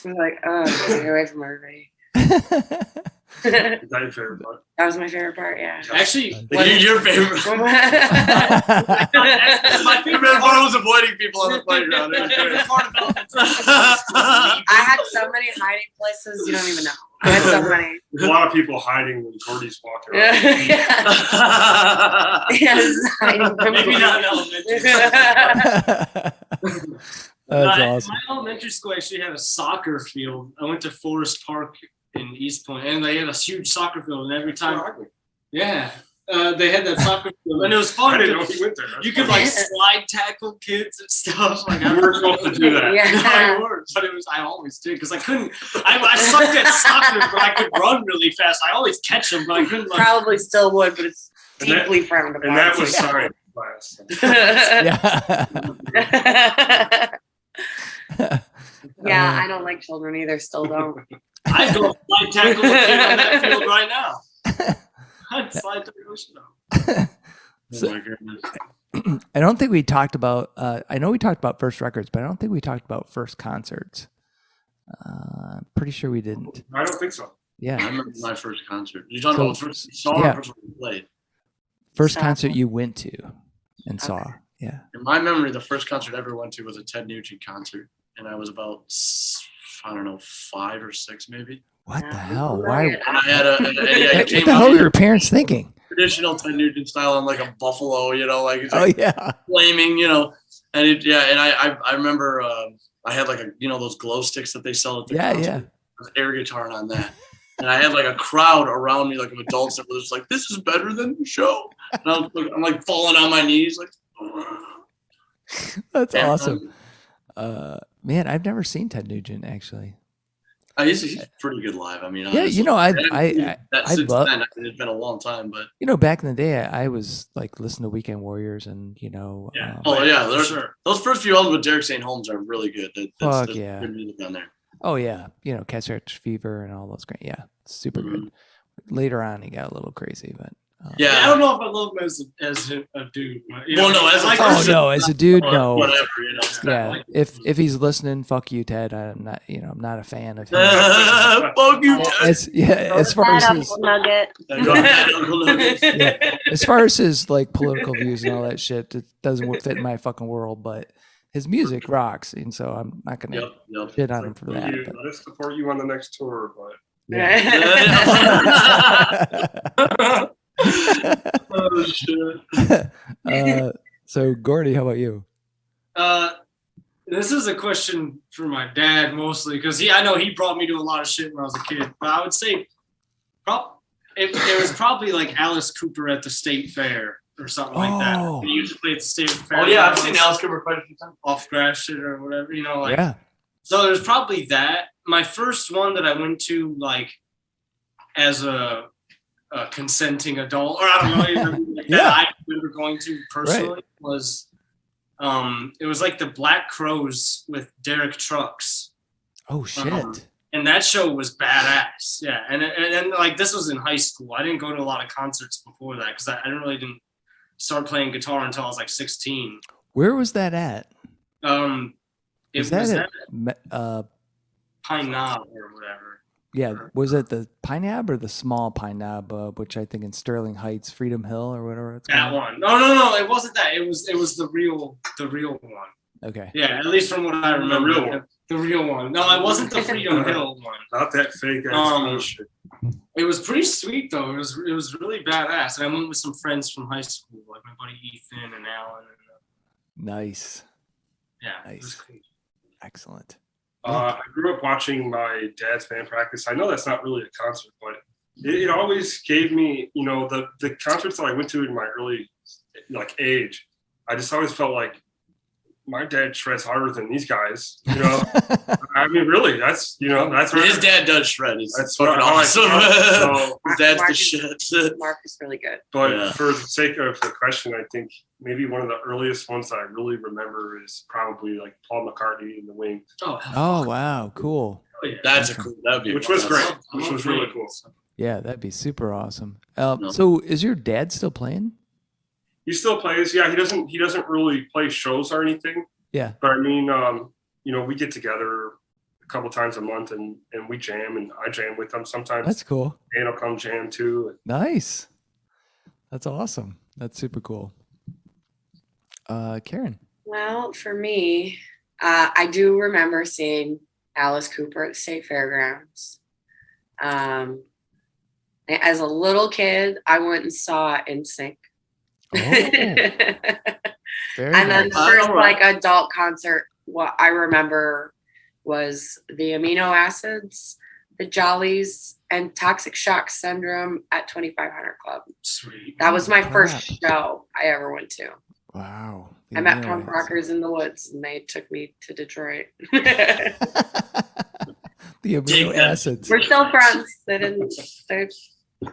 I'm like, get away from everybody. Is that your favorite part? That was my favorite part. Yeah. actually, Your favorite. my Your favorite part was avoiding people on the playground. I had so many hiding places you don't even know. I had so many. There's a lot of people hiding when Gordie's walking around. Yes, hiding from maybe me. not in elementary. That's awesome. My elementary school actually had a soccer field. I went to Forest Park in East Point, and they had a huge soccer field. And every time, yeah, they had that soccer field, and it was I fun. didn't know he went there. You could like slide tackle kids and stuff. Like I We were supposed to do that. Yeah. but I always did because I couldn't. I sucked at soccer, but I could run really fast. I always catch them, but I couldn't. Like, Probably still would, but it's And that- deeply frowned upon. And that was so science class. Yeah. yeah, I don't like children either. Still don't. I'd go slide tackle a kid on that field right now. I'd slide tackle a shit out. Oh my goodness. I don't think we talked about. I know we talked about first records, but I don't think we talked about first concerts. I'm pretty sure we didn't. I don't think so. I Yeah, remember my first concert. You talking So- about first song yeah. or first one you played? first So- concert you went to and saw. Okay. Yeah. In my memory, the first concert I ever went to was a Ted Nugent concert, and I was about, I don't know, 5 or 6 maybe. What the Yeah. hell? Right. Why? And I had a What it came the hell out were your parents thinking? traditional Ted Nugent style on like a buffalo, like it's Oh like yeah. flaming, and and I remember I had like those glow sticks that they sell at the Yeah, concert. yeah. I was air guitaring on that. And I had like a crowd around me, like of adults that were just like, "This is better than the show." And I'm like falling on my knees, like. That's And, awesome. Man, I've never seen Ted Nugent actually. He's pretty good live. I mean, Yeah, honestly. I Since love. then, it's been a long time, but Back in the day, I was like listening to Weekend Warriors, and Yeah. oh yeah, for there's sure. those first few albums with Derek St. Holmes are really good. Fuck There's yeah. good music on there. oh yeah, Cat Scratch Fever and all those great. Yeah, super good. Later on, he got a little crazy, but Yeah, I don't know if I love him as a dude. Well, no, as a like- person- oh no, as a dude, Or no. whatever. Yeah, if he's listening, fuck you, Ted. I'm not, I'm not a fan of him. Fuck you, Ted. As far as That his, Uncle Nugget. Go ahead, Uncle Nugget. yeah, as far as his like political views and all that shit, it doesn't fit in my fucking world. But his music rocks, and so I'm not gonna Yep. shit on him for that. But, Let's support you on the next tour, but Oh shit. So Gordie, how about you? This is a question for my dad mostly because I know he brought me to a lot of shit when I was a kid. But I would say, it was probably like Alice Cooper at the State Fair or something like that. Oh. He used to play at the State Fair. Oh yeah, I've seen Alice Cooper quite a few times. Off grass shit or whatever, like. Yeah. So there's probably that. My first one that I went to like as a consenting adult, or I don't know, like Yeah. that I remember going to personally was it was like the Black Crows with Derek Trucks. Oh shit. And that show was badass. Yeah. And like this was in high school. I didn't go to a lot of concerts before that because I didn't start playing guitar until I was like 16. Where was that at? It Was was that at at Pine Knob or whatever. yeah, was it the Pine Knob or the small Pine Knob, which I think in Sterling Heights, Freedom Hill or whatever it's That called? one. No, it wasn't that. It was the real one. Okay. Yeah, at least from what I remember. real one. The real one. No, it wasn't the Freedom Hill one. not that fake ass bullshit. It was pretty sweet though. It was really badass. And I went with some friends from high school, like my buddy Ethan and Alan. And, Nice. yeah, it was Nice. cool. Excellent. I grew up watching my dad's band practice. I know that's not really a concert, but it always gave me, the concerts that I went to in my early age. I just always felt like my dad shreds harder than these guys. I mean, really, that's that's His dad does shred. He's That's fucking what I awesome. so, His dad's the Marcus- shit. Mark is really good. but Yeah. for the sake of the question, I think maybe one of the earliest ones that I really remember is probably like Paul McCartney and the Wings, Oh, Oh wow, cool. hell yeah. That's a cool. That'd be which was awesome. great, which was really cool. Yeah, that'd be super awesome. No. So is your dad still playing? He still plays. Yeah, he doesn't really play shows or anything. Yeah. But I mean, we get together a couple times a month and we jam, and I jam with him sometimes. That's cool. Dan will come jam too. Nice. That's awesome. That's super cool. Karen. Well, for me, I do remember seeing Alice Cooper at the State Fairgrounds. As a little kid, I went and saw NSYNC. Oh, very And then nice. the first Alright. adult concert, what I remember was the Amino Acids, the Jollies, and Toxic Shock Syndrome at 2500 Club. Sweet. That was my Crap. first show I ever went to. Wow. I met Amino punk acids. rockers in the woods, and they took me to Detroit. The amino Take that. acids. We're still friends. They didn't.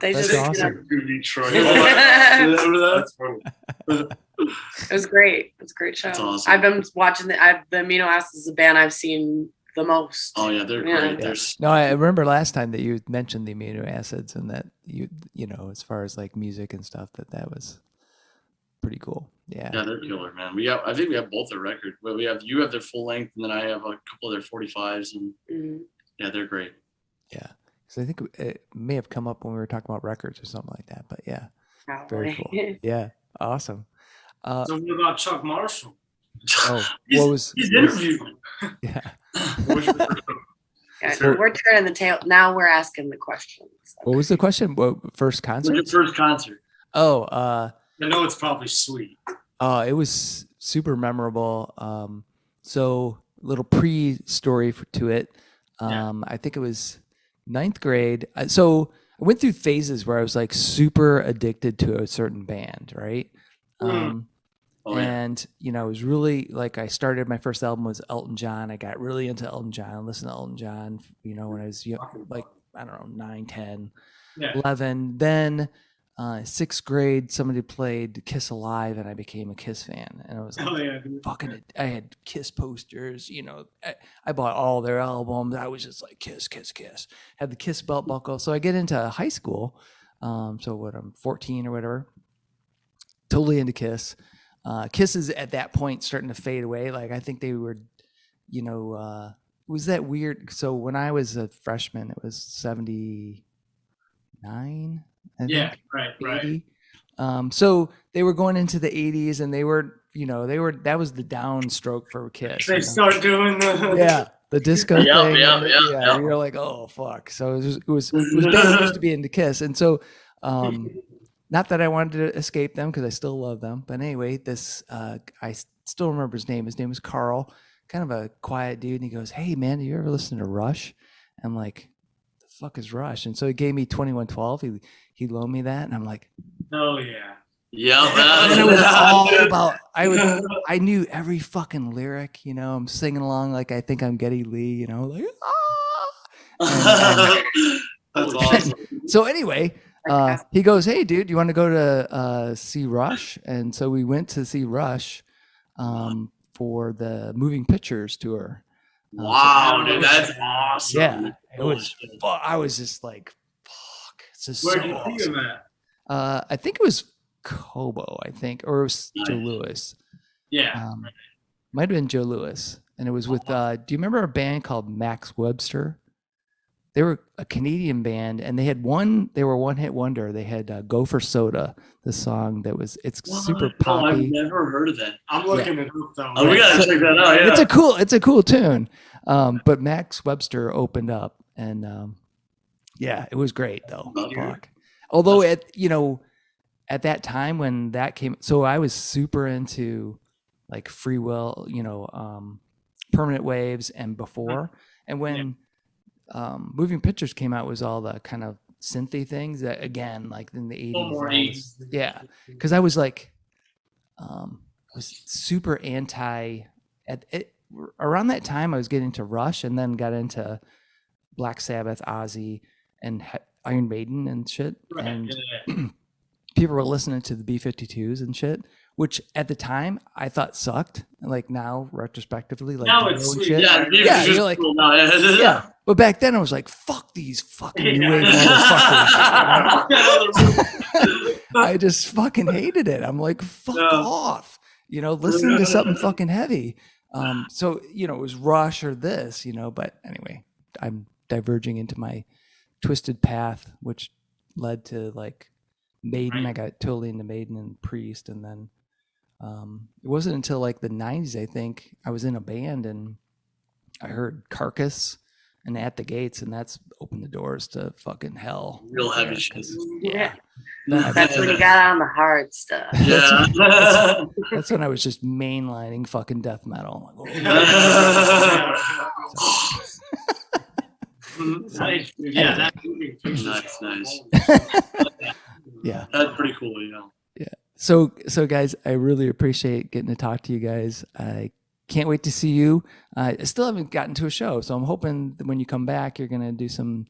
They That's just. awesome. To Detroit. Remember that? That's funny. It was great. It was a great show. That's awesome. I've been watching the Amino Acids, is the band I've seen the most. Oh yeah, they're Yeah. great. Yeah. There's No, I remember last time that you mentioned the amino acids and that you as far as like music and stuff, that was pretty cool. Yeah. Yeah, they're killer, man. I think we have both their record. Well, you have their full length, and then I have a couple of their 45s, and yeah, they're great. Yeah. So I think it may have come up when we were talking about records or something like that, but yeah, very cool. Yeah. Awesome. So what about Chuck Marshall? Oh, he's interviewed. Yeah. We're turning the tail. Now we're asking the questions. What was the question? What, first concert? Your first concert. Oh, I know it's probably sweet. It was super memorable. So little pre-story to it. I think it was 9th grade. So I went through phases where I was like super addicted to a certain band, right? And I was really like, I started, my first album was Elton John. I got really into Elton John. I listened to Elton John, when I was young, like, I don't know, 9, 10, 11. Then 6th grade, somebody played Kiss Alive, and I became a Kiss fan. And I was like, I had Kiss posters, I bought all their albums. I was just like, Kiss, Kiss, Kiss. Had the Kiss belt buckle. So I get into high school. I'm 14 or whatever. Totally into Kiss. Kiss is at that point starting to fade away. Like, I think they were, it was that weird. So when I was a freshman, it was 79. I think, right. So they were going into the 80s, and they were that was the downstroke for Kiss. They start doing the disco thing. Yeah. You're like, oh fuck. So it was dangerous to be into Kiss, and so. Not that I wanted to escape them, because I still love them. But anyway, I still remember his name. His name was Carl, kind of a quiet dude. And he goes, "Hey, man, do you ever listen to Rush?" I'm like, "The fuck is Rush?" And so he gave me 2112. He loaned me that, and I'm like, "Oh yeah." Yeah. And it was all about, I knew every fucking lyric, I'm singing along like I think I'm Geddy Lee, like, ah. That's awesome. So anyway, he goes, "Hey, dude, you want to go to see Rush?" And so we went to see Rush for the Moving Pictures tour. Wow, dude, that's awesome. Yeah, it was. I was just like, "Fuck!" It's just Where so did you see awesome. him at? I think it was Cobo, or it was Joe Louis. Yeah, might have been Joe Louis, and it was with. Do you remember a band called Max Webster? They were a Canadian band, and they were one-hit wonder. They had Go for Soda, the song it's super poppy. I've never heard of that. I'm looking it up though. Oh, we gotta check that out. Yeah. It's a cool tune. But Max Webster opened up, and it was great though. Fuck. Although at that time when that came, so I was super into like Free Will, Permanent Waves, and before, and when Moving Pictures came out, was all the kind of synthy things that, again, like in the 80s. Yeah, because I was like, was super anti. Around that time, I was getting into Rush, and then got into Black Sabbath, Ozzy, and Iron Maiden and shit. Right. And people were listening to the B-52s and shit, which at the time I thought sucked. Like now, retrospectively, like now it's sweet. Shit. Yeah, you're like, cool now. yeah. But back then I was like, fuck these fucking new wave motherfuckers. I just fucking hated it. I'm like, fuck off. Listening to something fucking heavy. So, it was Rush or this, but anyway, I'm diverging into my twisted path, which led to like Maiden. I got totally into Maiden and Priest, and then it wasn't until like the 90s, I think, I was in a band and I heard Carcass and At the Gates, and that's opened the doors to fucking hell. Real heavy shit. Yeah. That's when you got on the hard stuff. Yeah. That's when I was just mainlining fucking death metal. I'm like, Nice. Yeah, that's nice. Yeah. That's pretty cool, Yeah. So guys, I really appreciate getting to talk to you guys. I can't wait to see you. I still haven't gotten to a show, so I'm hoping that when you come back, you're gonna do some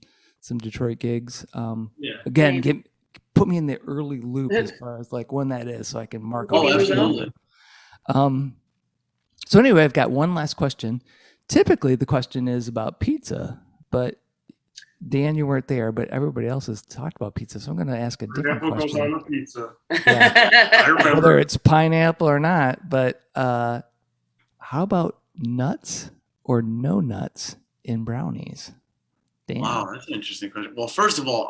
Detroit gigs. Again, put me in the early loop as far as like when that is, so I can mark. Absolutely. So anyway, I've got one last question. Typically, the question is about pizza, but Dan, you weren't there, but everybody else has talked about pizza, so I'm going to ask a different Pineapple goes on question. the pizza. Yeah. I remember. Whether it's pineapple or not, but how about nuts or no nuts in brownies? Dan. Wow, that's an interesting question. Well, first of all,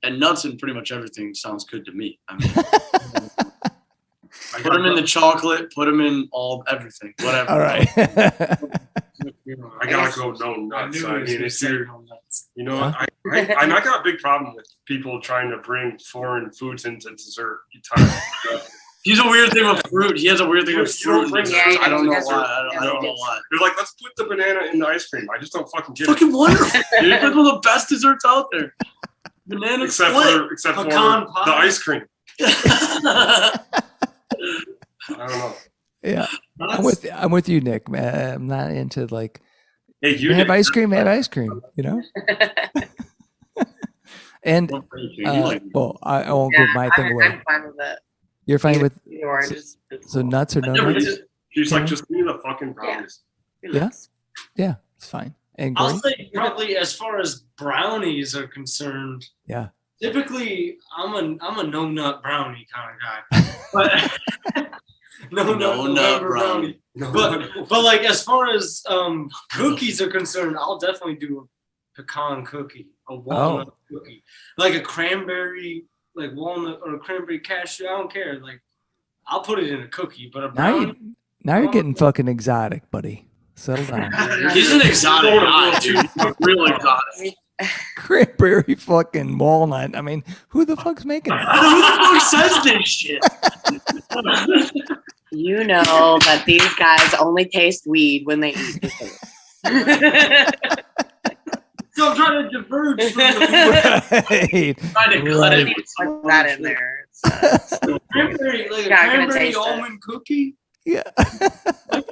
and nuts in pretty much everything sounds good to me. I mean, put them in the chocolate, put them in everything, whatever. All right. I gotta go no nuts. I mean, if you're, you know, Huh? I got a big problem with people trying to bring foreign foods into dessert. He's a weird thing with fruit. He has a weird thing with fruit. Yeah, I don't know that's why. right. I don't know why. They're like, let's put the banana in the ice cream. I just don't fucking get Fucking it. wonderful, dude. It's one of the best desserts out there. Banana Except split. for Pecan the pie. ice cream. I don't know. Yeah. I'm with you, Nick. Man, I'm not into like Hey, you have ice cream, have ice cream, you know? And well, I won't give my thing away. I'm fine with it. You're fine with Or so- just so nuts or no nuts? She's like, just give me the fucking brownies. Yeah. Yeah, it's fine. And I'll Gordie? say probably as far as brownies are concerned. Yeah. Typically, I'm a no nut brownie kind of guy. But no nut brownie. But like as far as cookies are concerned, I'll definitely do a pecan cookie, a walnut cookie, like a cranberry, like walnut or a cranberry cashew. I don't care. Like I'll put it in a cookie, but a brownie. Now you're getting fucking exotic, buddy. Settle down. He's an exotic guy, dude. He's real exotic. Cranberry fucking walnut. I mean, who the fuck's making that? Who the fuck says this shit? You know that these guys only taste weed when they eat dessert. So I'm trying to diverge from the Right. Trying to cut it. Put that in there. cranberry, like a Not gonna cranberry taste it. almond cookie. Yeah. I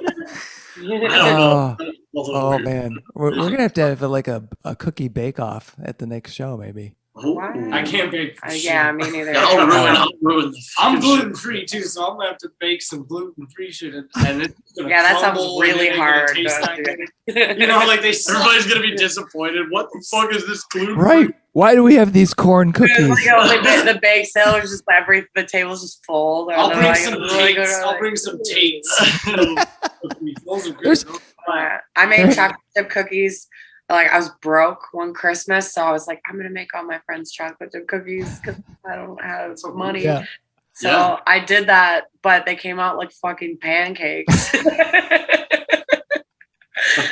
don't know. Oh man, we're gonna have to have like a cookie bake off at the next show, maybe. I can't bake. For Yeah, me neither. I'll ruin the I'm fucking gluten shit. free too, so I'm gonna have to bake some gluten free shit, and it's gonna Yeah, that sounds crumble, and really it ain't gonna hard. taste Don't that do good. You know, like they suck. Everybody's gonna be disappointed. What the fuck is this gluten? Right? Why do we have these corn cookies? The bake sale is just the table's just full. They're I'll bring like, some really good, Tates. I'll like- bring some Tates. Those are good. There's- I made chocolate chip cookies. Like I was broke one Christmas, so I was like, I'm gonna make all my friends chocolate chip cookies because I don't have money. Yeah. So Yeah. I did that, but they came out like fucking pancakes.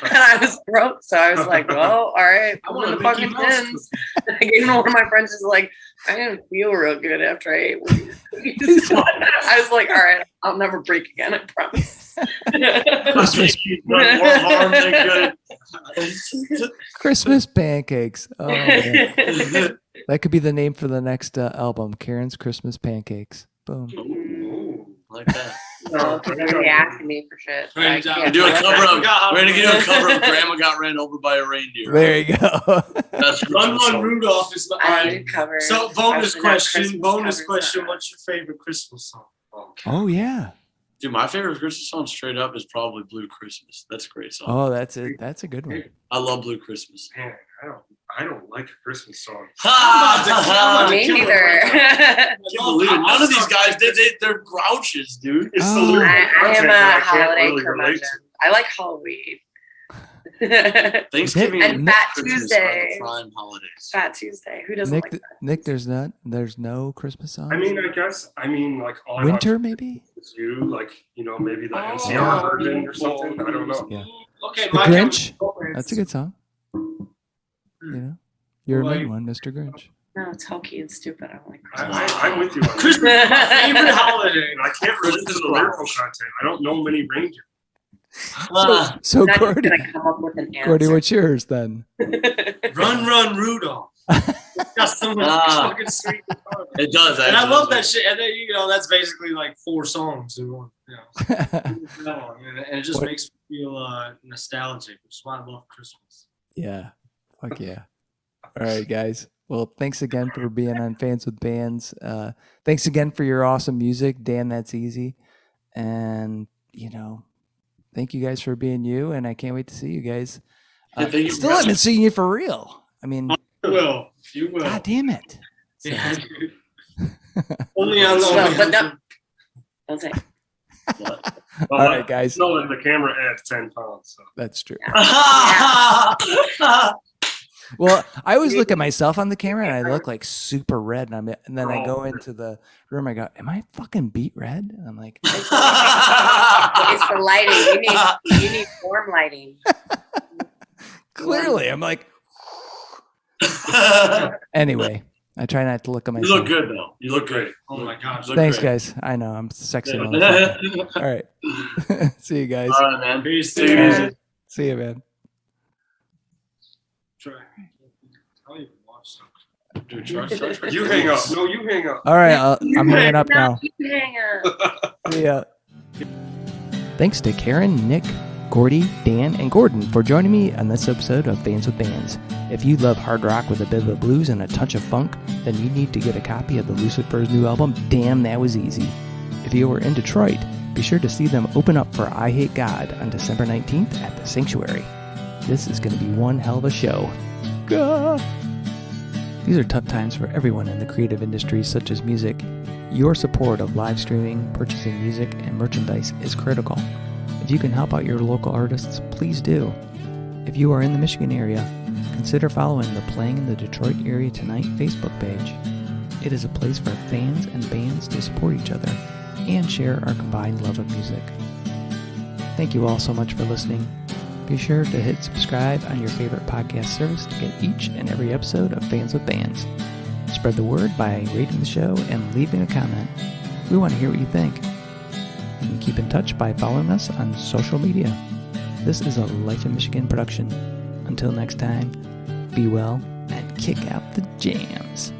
And I was broke, so I was like, well, all right, I I'm want in the a fucking Mickey Mouse tins. I gave one of my friends is like, I didn't feel real good after I ate one of these cookies. I was like, all right, I'll never break again, I promise. Christmas More harm than good. Christmas pancakes. Oh man. That could be the name for the next album, Karen's Christmas Pancakes. Boom. Ooh, like that. So people are gonna ask me for shit. I Friends can't out. We're doing a do it. cover of. forgot how We're gonna to do a do it. cover of "Grandma Got Ran Over by a Reindeer." There you go. That's Run Rudolph is my. I need cover. So bonus especially not question. Christmas Bonus covers. question. What's your favorite Christmas song? Oh yeah. Dude, my favorite Christmas song straight up is probably "Blue Christmas." That's a great song. Oh, that's it. That's a good one. I love "Blue Christmas." Man, I don't like a Christmas song. Ha! Me neither. I can't believe it. None of these guys they're grouches, dude. It's the Oh. lyrical I am content a that I can't holiday really relate curmudgeon. to. I like Halloween. Thanksgiving And Fat Christmas Tuesday. are the prime holidays. Fat Tuesday. Who doesn't Nick, like that? Nick, there's no Christmas songs. I mean, like all I Winter watch maybe. is you, like, you know, maybe the Oh. NCR version or something. I don't know. Yeah. Okay, The my Grinch? Chemical That's a good song. You know, you're a mean one, Mr. Grinch. No, it's hokey and stupid. I don't like I'm with you on that. Christmas is my favorite holiday. And I can't relate to the lyrical content. I don't know many reindeer. So I'm not even Gordie, gonna come up with an answer. Gordie, what's yours then? Run, Rudolph. Got so much Ah. fucking sweet. It does. And I actually. love that shit. And then, you know, that's basically like 4 songs in one. You know, and it just What- makes me feel nostalgic, which is why I love Christmas. Yeah. Fuck yeah. All right, guys. Well, thanks again for being on Fans with Bands. Thanks again for your awesome music, Dan. That's easy. And, you know, thank you guys for being you. And I can't wait to see you guys. Yeah, thank you. Still haven't seen you for real. I mean, Will. You will. God damn it. Yeah. Only on the Well, but no, don't say. All right, guys. No, the camera adds 10 pounds. So. That's true. Yeah. Well, I always look at myself on the camera and I look like super red. And then I go into the room. I go, am I fucking beat red? And I'm like, It's the lighting. You need warm lighting. clearly. I'm like, anyway, I try not to look at You myself. look good though. You look great. Oh my gosh. Thanks, guys. I know I'm sexy. Motherfucker. All right. See you guys. All right, man. Peace. Take it easy. See you, man. Try. I'll even watch some. Dude, try. You hang up. No, you hang up. All right. I'm hanging up now. You can hang up. See ya. Thanks to Karen, Nick, Gordie, Dan, and Gordon for joining me on this episode of Bands with Bands. If you love hard rock with a bit of the blues and a touch of funk, then you need to get a copy of the Lucid Furs' new album, Damn That Was Easy. If you are in Detroit, be sure to see them open up for I Hate God on December 19th at the Sanctuary. This is going to be one hell of a show. Gah! These are tough times for everyone in the creative industries such as music. Your support of live streaming, purchasing music, and merchandise is critical. If you can help out your local artists, please do. If you are in the Michigan area, consider following the Playing in the Detroit Area Tonight Facebook page. It is a place for fans and bands to support each other and share our combined love of music. Thank you all so much for listening. Be sure to hit subscribe on your favorite podcast service to get each and every episode of Fans with Bands. Spread the word by rating the show and leaving a comment. We want to hear what you think. You can keep in touch by following us on social media. This is a Life in Michigan production. Until next time, be well and kick out the jams.